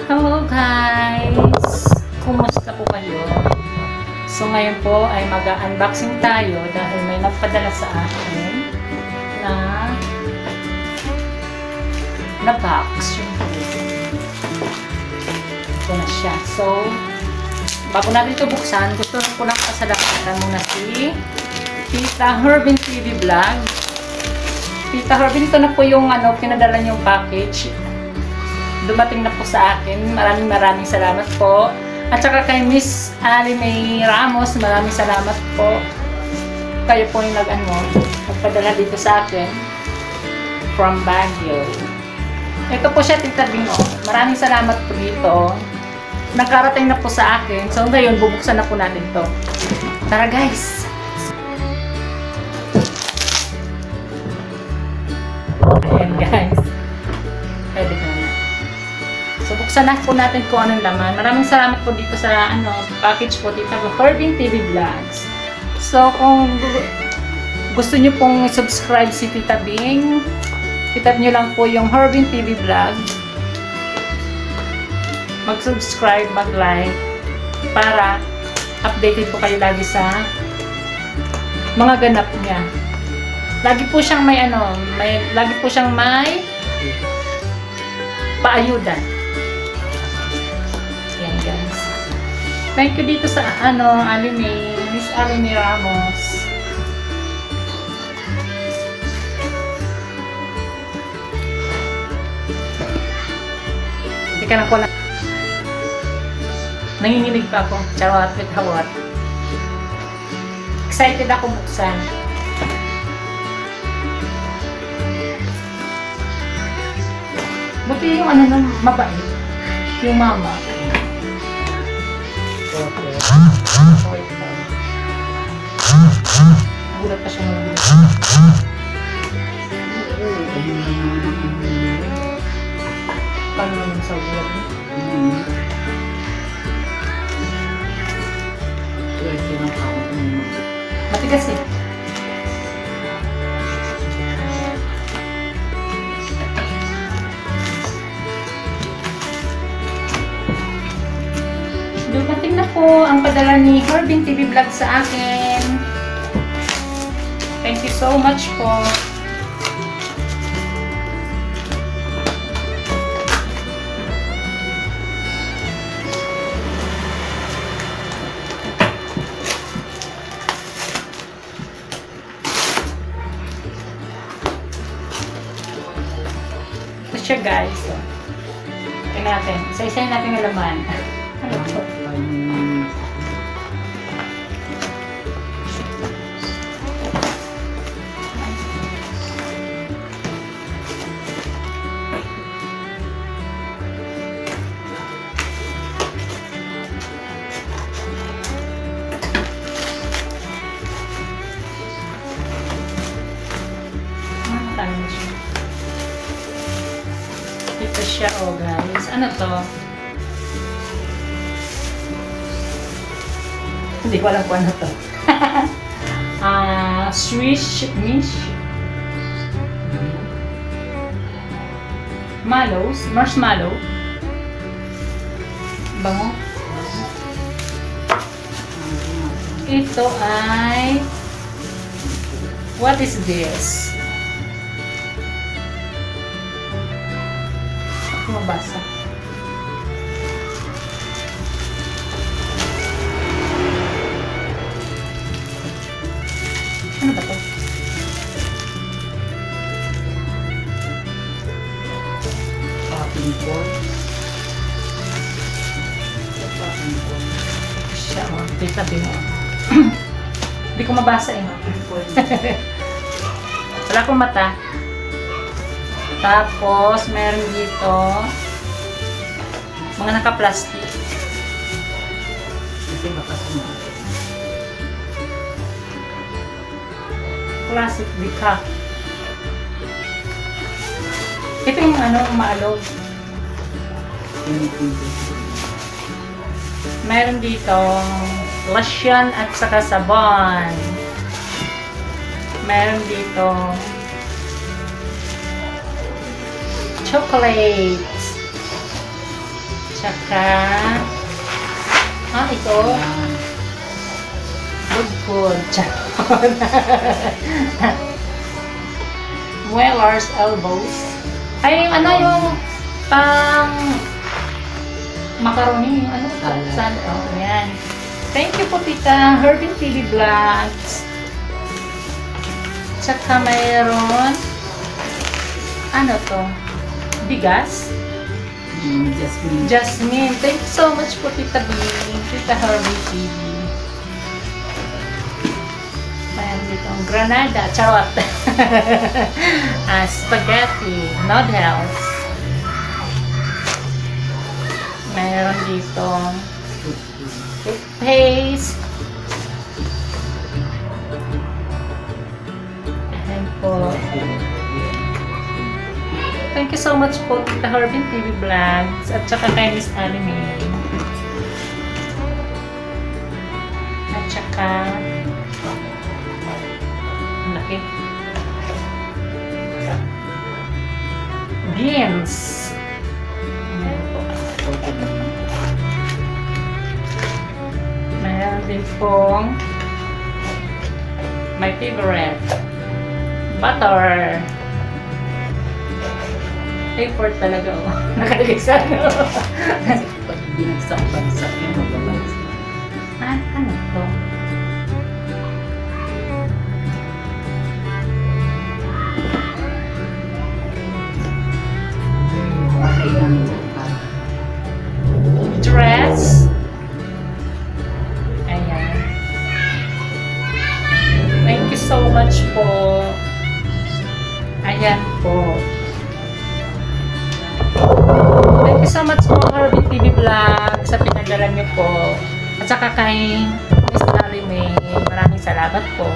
Hello guys! Kumusta po kayo? So ngayon po ay mag-unboxing tayo dahil may nagpadala sa akin na box. Ito na siya. So, bago natin ito buksan, gusto ko lang pasalamatan muna si Tita Herbin TV Vlog. Tita Herbin, ito na po yung pinadala niyong package. Dumating na po sa akin. Maraming salamat po. At saka kay Miss Ali May Ramos, maraming salamat po. Kayo po yung nagpadala dito sa akin from Baguio. Ito po siya, Tita Bing. Maraming salamat po dito. Nakarating na po sa akin. So ngayon, bubuksan na po natin to. Tara guys! Ayan guys. Pwede ko na. So, buksan na po natin kung anong laman. Maraming salamat po dito sa package po, Tita Herbin TV Vlogs. So, kung gusto nyo pong subscribe si Tita Bing, titap nyo lang po yung Herbin TV Vlogs. Mag-subscribe, mag-like, para updated po kayo lagi sa mga ganap niya. Lagi po siyang lagi po siyang may paayuda. Yan guys. Thank you dito sa Miss Ali May Ramos. Hindi ka na ko lang. Nanginginig pa ako. Charot with hawat. Excited ako buksan. Buti yung mabait. Yung mama. Gulat pa siya ng gulat. Paano naman sa gulat? Matigas eh. Dumating na po ang padala ni Herbin TV Vlog sa akin. Thank you so much po. Ito siya guys. Tingnan natin. Isa-isayin natin ang laman. Ano po? Ito siya guys. Ano to? Hindi ko alam kung ano to. Swiss mish. Marshmallow. Bango. Ito ay what is this? Ako mabasa. Ano ba ito? Popping corn. Siya o. Tita Bing o. Hindi ko mabasa eh. Wala akong mata. Tapos, meron dito mga naka-plastic. Kasi makasama. Classic decaf. Ito yung maalog. Meron dito lotion at saka sabon. Meron dito chocolate. Tsaka, ito. Good food. Mueller's elbows. Ay, ano yung pang macaroni, yung ano? Yan. Thank you po, Tita. Herbin TV Vlogs. Tsaka mayroon, ano to? Bigas? Jasmine. Thank you so much po, Tita B. Tita Herbin TV. Mayroon dito ang granada. Charot. Spaghetti. Noodles. Mayroon dito toothpaste. Ayan po. Thank you so much po, Tita Herbin TV Vlogs. At saka kay Miss Anime. At saka laki. Beans. Ayan po. Mayroon din pong my favorite butter. Favorite talaga oh. Nakalagay sa ano. Pag binagsak-bagsak yung magalas. Ano to? Okay lang. Dress. Ayan. Thank you so much po. Ayan po. Thank you so much po, Herbin TV Vlog, sa pinadala niyo po. At saka kay Miss Arime, maraming salamat po.